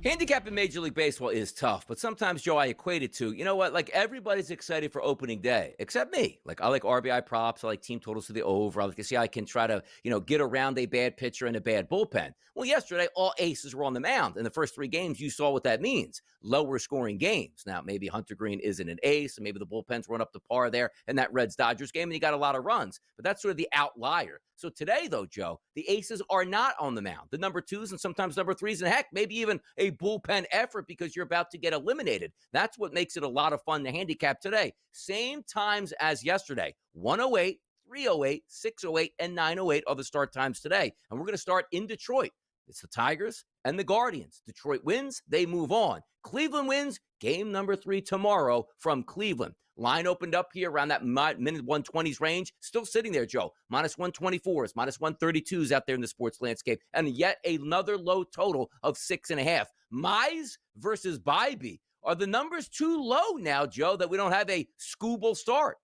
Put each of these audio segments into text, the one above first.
Handicapping Major League Baseball is tough, but sometimes, Joe, I equate it to, you know what, like everybody's excited for opening day, except me. Like I like RBI props, I like team totals to the over, I like to see how I can try to, get around a bad pitcher and a bad bullpen. Well, yesterday, all aces were on the mound. In the first 3 games, you saw what that means. Lower scoring games. Now, maybe Hunter Green isn't an ace, and maybe the bullpens run up to par there in that Reds-Dodgers game, and you got a lot of runs. But that's sort of the outlier. So today, though, Joe, the aces are not on the mound. The number 2s and sometimes number 3s, and heck, maybe even a bullpen effort because you're about to get eliminated. That's what makes it a lot of fun to handicap today. Same times as yesterday, 108, 308, 608, and 908 are the start times today. And we're going to start in Detroit. It's the Tigers and the Guardians. Detroit wins, they move on. Cleveland wins, game number 3 tomorrow from Cleveland. Line opened up here around that minute 120s range. Still sitting there, Joe. Minus 124s, minus 132s out there in the sports landscape. And yet another low total of 6.5. Mize versus Bybee. Are the numbers too low now, Joe, that we don't have a Scooble start?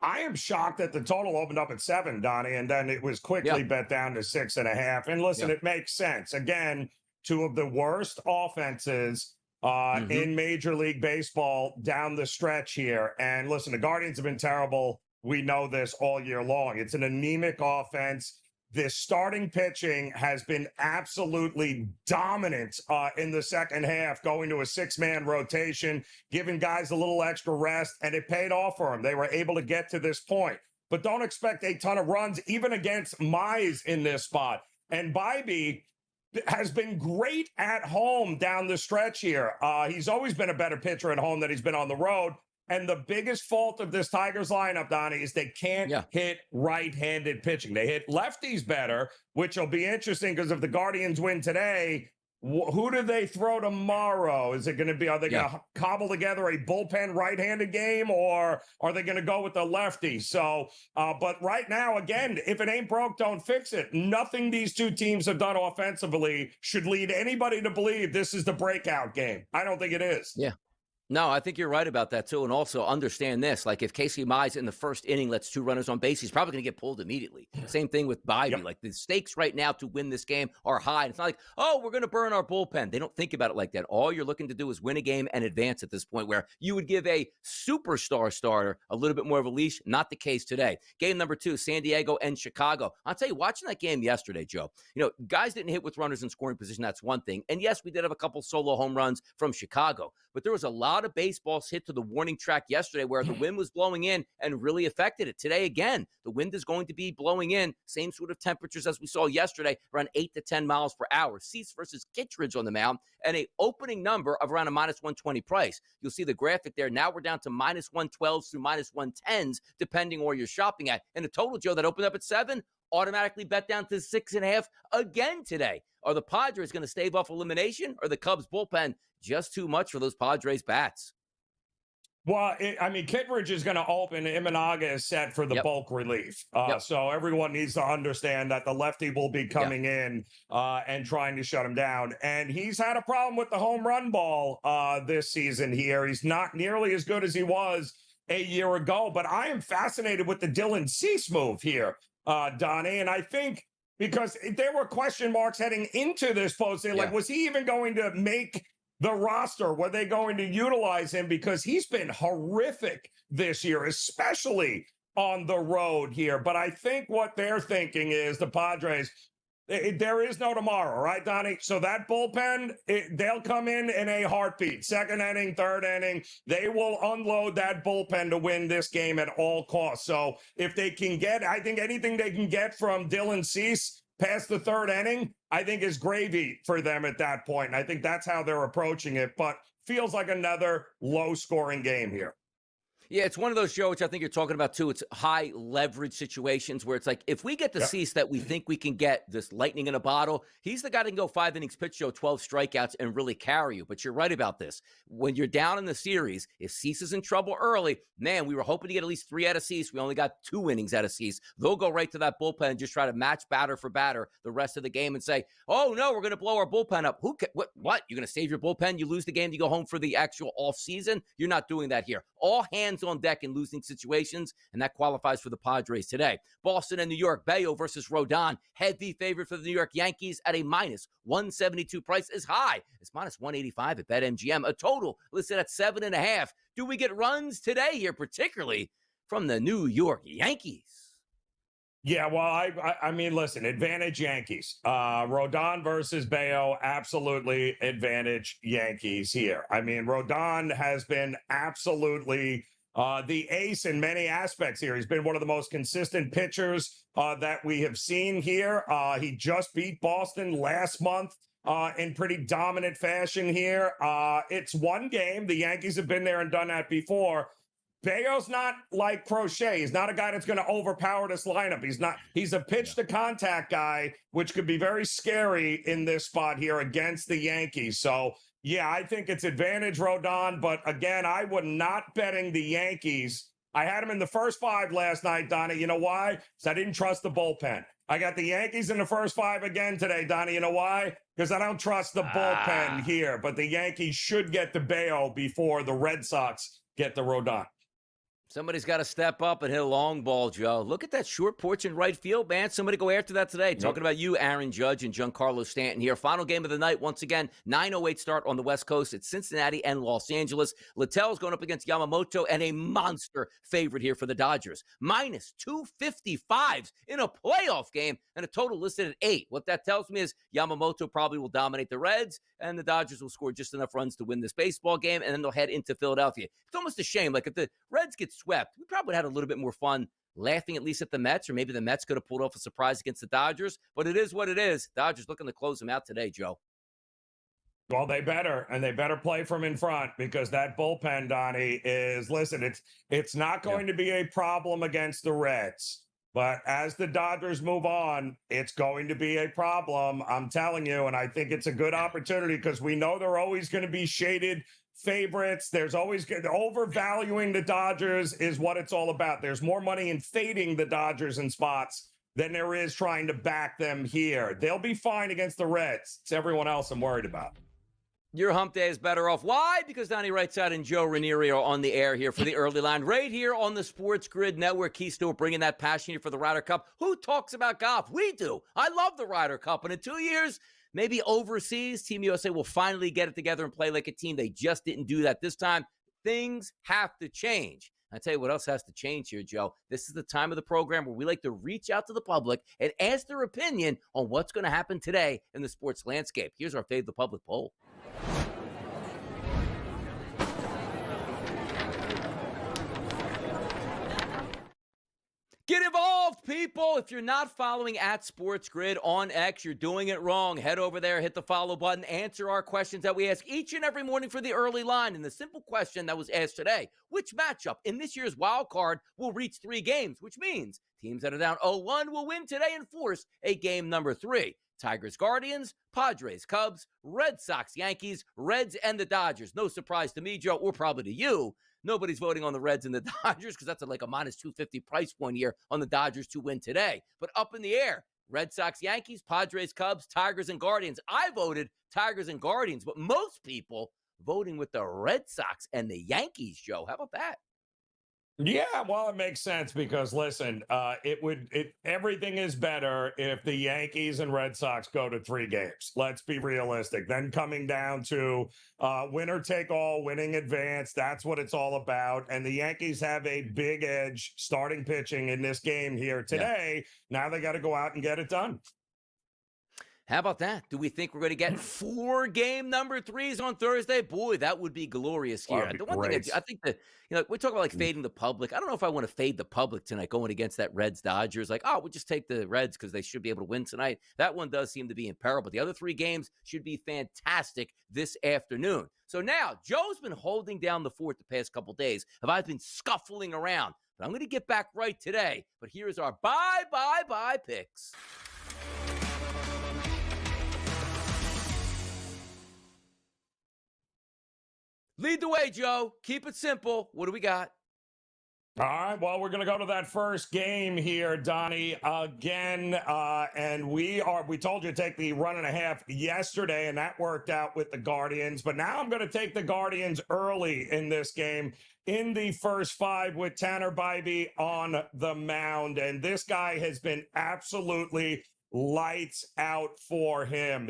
I am shocked that the total opened up at 7, Donnie, and then it was quickly bet down to 6.5. And listen, it makes sense. Again, 2 of the worst offenses in Major League Baseball down the stretch here. And listen, the Guardians have been terrible. We know this all year long. It's an anemic offense. This starting pitching has been absolutely dominant in the second half, going to a 6-man rotation, giving guys a little extra rest, and it paid off for them. They were able to get to this point. But don't expect a ton of runs, even against Mize in this spot. And Bybee has been great at home down the stretch here. He's always been a better pitcher at home than he's been on the road. And the biggest fault of this Tigers lineup, Donnie, is they can't hit right-handed pitching. They hit lefties better, which will be interesting because if the Guardians win today, who do they throw tomorrow? Is it going to be, are they going to cobble together a bullpen right-handed game, or are they going to go with the lefty? So, but right now, again, if it ain't broke, don't fix it. Nothing these 2 teams have done offensively should lead anybody to believe this is the breakout game. I don't think it is. Yeah. No, I think you're right about that, too. And also understand this, like if Casey Mize in the first inning lets 2 runners on base, he's probably going to get pulled immediately. Same thing with Bybee. Like the stakes right now to win this game are high. It's not like, oh, we're going to burn our bullpen. They don't think about it like that. All you're looking to do is win a game and advance at this point, where you would give a superstar starter a little bit more of a leash. Not the case today. Game number 2, San Diego and Chicago. I'll tell you, watching that game yesterday, Joe, guys didn't hit with runners in scoring position. That's one thing. And yes, we did have a couple solo home runs from Chicago, but there was a lot of baseballs hit to the warning track yesterday where the wind was blowing in and really affected it. Today, again, the wind is going to be blowing in, same sort of temperatures as we saw yesterday, around 8 to 10 miles per hour. Cease versus Kittredge on the mound, and a opening number of around a minus 120 price. You'll see the graphic there. Now we're down to minus 112s through minus 110s, depending where you're shopping at. And the total, Joe, that opened up at 7, automatically bet down to 6.5 again today. Are the Padres going to stave off elimination, or the Cubs bullpen just too much for those Padres bats? Well, Kittredge is going to open. Imanaga is set for the bulk relief. So everyone needs to understand that the lefty will be coming in and trying to shut him down. And he's had a problem with the home run ball this season here. He's not nearly as good as he was a year ago. But I am fascinated with the Dylan Cease move here, Donnie. And I think because there were question marks heading into this postseason, like, was he even going to make the roster? Were they going to utilize him? Because he's been horrific this year, especially on the road here. But I think what they're thinking is the Padres, there is no tomorrow, right, Donnie? So that bullpen, they'll come in a heartbeat. Second inning, third inning, they will unload that bullpen to win this game at all costs. So if they can get, I think anything they can get from Dylan Cease past the third inning, I think is gravy for them at that point. And I think that's how they're approaching it, but feels like another low-scoring game here. Yeah, it's one of those shows, which I think you're talking about too. It's high leverage situations where it's like, if we get the Cease that we think we can get, this lightning in a bottle, he's the guy that can go 5 innings pitch, show 12 strikeouts and really carry you. But you're right about this. When you're down in the series, if Cease is in trouble early, man, we were hoping to get at least 3 out of Cease. We only got 2 innings out of Cease. They'll go right to that bullpen and just try to match batter for batter the rest of the game and say, oh no, we're going to blow our bullpen up. What? You're going to save your bullpen? You lose the game, you go home for the actual off season? You're not doing that here. All hands hands on deck in losing situations, and that qualifies for the Padres today. Boston and New York, Bayo versus Rodon. Heavy favorite for the New York Yankees at a minus 172 price is high. It's minus 185 at BetMGM. A total listed at 7.5. Do we get runs today here, particularly from the New York Yankees? Yeah, well, I mean, listen, advantage Yankees. Rodon versus Bayo, absolutely advantage Yankees here. I mean, Rodon has been absolutely the ace in many aspects here. He's been one of the most consistent pitchers that we have seen here. He just beat Boston last month in pretty dominant fashion here. It's one game. The Yankees have been there and done that before. Bayo's not like Crochet. He's not a guy that's going to overpower this lineup. He's a pitch to contact guy, which could be very scary in this spot here against the Yankees. So, yeah, I think it's advantage Rodon. But again, I would not betting the Yankees. I had him in the first 5 last night, Donnie. You know why? Because I didn't trust the bullpen. I got the Yankees in the first 5 again today, Donnie. You know why? Because I don't trust the bullpen here. But the Yankees should get the Bayo before the Red Sox get the Rodon. Somebody's got to step up and hit a long ball, Joe. Look at that short porch in right field, man. Somebody go after that today. Talking about you, Aaron Judge and Giancarlo Stanton here. Final game of the night, once again, 9:08 start on the West Coast. It's Cincinnati and Los Angeles. Littell's going up against Yamamoto, and a monster favorite here for the Dodgers. Minus 255s in a playoff game, and a total listed at 8. What that tells me is Yamamoto probably will dominate the Reds, and the Dodgers will score just enough runs to win this baseball game, and then they'll head into Philadelphia. It's almost a shame. Like, if the Reds get swept, we probably had a little bit more fun laughing at least at the Mets, or maybe the Mets could have pulled off a surprise against the Dodgers, but it is what it is. Dodgers looking to close them out today, Joe. Well, they better, and they better play from in front, because that bullpen, Donnie, is, listen, it's not going to be a problem against the Reds, but as the Dodgers move on, it's going to be a problem, I'm telling you, and I think it's a good opportunity because we know they're always going to be shaded favorites. There's always overvaluing the Dodgers is what it's all about. There's more money in fading the Dodgers in spots than there is trying to back them here. They'll be fine against the Reds. It's everyone else I'm worried about. Your hump day is better off. Why? Because Donnie Rightside and Joe Ranieri are on the air here for the early line, right here on the SportsGrid Network. Keystone bringing that passion here for the Ryder Cup. Who talks about golf? We do. I love the Ryder Cup. And in 2 years, maybe overseas, Team USA will finally get it together and play like a team. They just didn't do that this time. Things have to change. I tell you what else has to change here, Joe. This is the time of the program where we like to reach out to the public and ask their opinion on what's going to happen today in the sports landscape. Here's our Fade the Public poll. Get involved, people. If you're not following at SportsGrid on X, you're doing it wrong. Head over there, hit the follow button, answer our questions that we ask each and every morning for the early line. And the simple question that was asked today, which matchup in this year's Wildcard will reach 3 games, which means teams that are down 0-1 will win today and force a game number 3. Tigers, Guardians, Padres, Cubs, Red Sox, Yankees, Reds, and the Dodgers. No surprise to me, Joe, or probably to you. Nobody's voting on the Reds and the Dodgers because that's like a minus 250 price point here on the Dodgers to win today. But up in the air, Red Sox, Yankees, Padres, Cubs, Tigers, and Guardians. I voted Tigers and Guardians, but most people voting with the Red Sox and the Yankees, Joe. How about that? Yeah, well, it makes sense because, listen, everything is better if the Yankees and Red Sox go to 3 games. Let's be realistic. Then coming down to winner take all, winning advance, that's what it's all about. And the Yankees have a big edge starting pitching in this game here today. Yeah. Now they got to go out and get it done. How about that? Do we think we're going to get 4 game number 3s on Thursday? Boy, that would be glorious here. The one thing I think that, we talk about like fading the public. I don't know if I want to fade the public tonight going against that Reds Dodgers. Like, we'll just take the Reds because they should be able to win tonight. That one does seem to be in peril, but the other 3 games should be fantastic this afternoon. So now Joe's been holding down the fort the past couple days. I've been scuffling around, but I'm going to get back right today. But here's our bye picks. Lead the way, Joe. Keep it simple. What do we got? All right, well, we're going to go to that first game here, Donnie, again. And we told you to take the 1.5 yesterday, and that worked out with the Guardians. But now I'm going to take the Guardians early in this game in the first 5 with Tanner Bybee on the mound. And this guy has been absolutely lights out for him.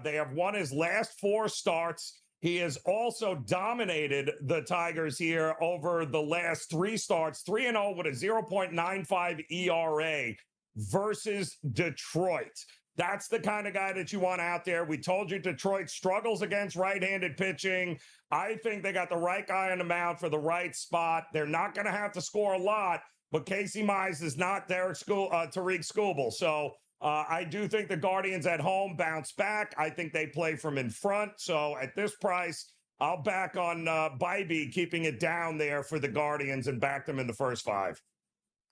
They have won his last 4 starts. He has also dominated the Tigers here over the last 3 starts, 3-0 with a 0.95 ERA versus Detroit. That's the kind of guy that you want out there. We told you Detroit struggles against right-handed pitching. I think they got the right guy on the mound for the right spot. They're not going to have to score a lot, but Casey Mize is not Tariq Skubal. So I do think the Guardians at home bounce back. I think they play from in front. So at this price, I'll back on Bybee keeping it down there for the Guardians and back them in the first 5.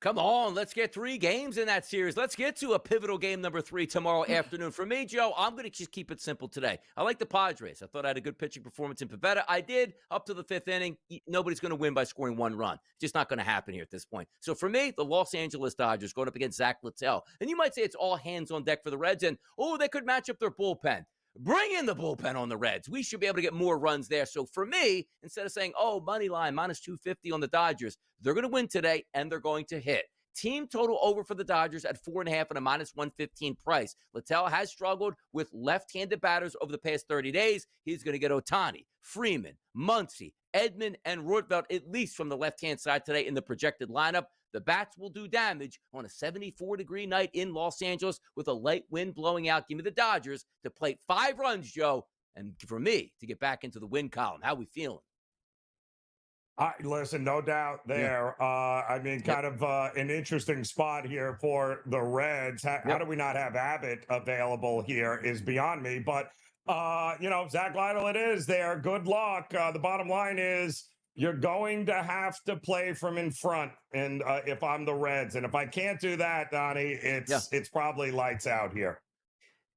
Come on, let's get 3 games in that series. Let's get to a pivotal game number 3 tomorrow afternoon. For me, Joe, I'm going to just keep it simple today. I like the Padres. I thought I had a good pitching performance in Pivetta. I did up to the 5th inning. Nobody's going to win by scoring 1 run. Just not going to happen here at this point. So for me, the Los Angeles Dodgers going up against Zach Littell. And you might say it's all hands on deck for the Reds. And, they could match up their bullpen. Bring in the bullpen on the Reds. We should be able to get more runs there. So for me, instead of saying, money line, minus 250 on the Dodgers, they're going to win today and they're going to hit. Team total over for the Dodgers at 4.5 and a minus 115 price. Littell has struggled with left-handed batters over the past 30 days. He's going to get Ohtani, Freeman, Muncy, Edman, and Roosevelt, at least from the left-hand side today in the projected lineup. The bats will do damage on a 74-degree night in Los Angeles with a light wind blowing out. Give me the Dodgers to plate 5 runs, Joe, and for me to get back into the win column. How we feeling? Listen, no doubt there. Kind of an interesting spot here for the Reds. How do we not have Abbott available here is beyond me. But, Zach Lytle it is there. Good luck. The bottom line is you're going to have to play from in front. And if I'm the Reds, and if I can't do that, Donnie, it's probably lights out here.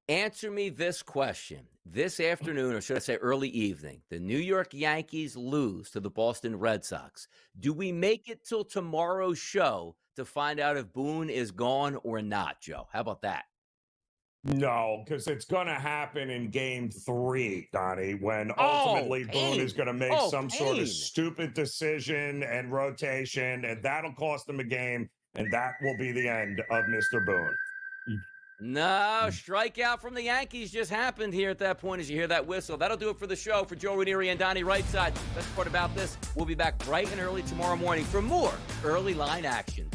Answer me this question. This afternoon, or should I say early evening, the New York Yankees lose to the Boston Red Sox. Do we make it till tomorrow's show to find out if Boone is gone or not, Joe? How about that? No, because it's going to happen in game 3, Donnie, when ultimately Boone is going to make some sort of stupid decision and rotation, and that'll cost them a game, and that will be the end of Mr. Boone. No, strikeout from the Yankees just happened here at that point as you hear that whistle. That'll do it for the show. For Joe Ranieri and Donnie Rightside, best part about this, we'll be back bright and early tomorrow morning for more early line action.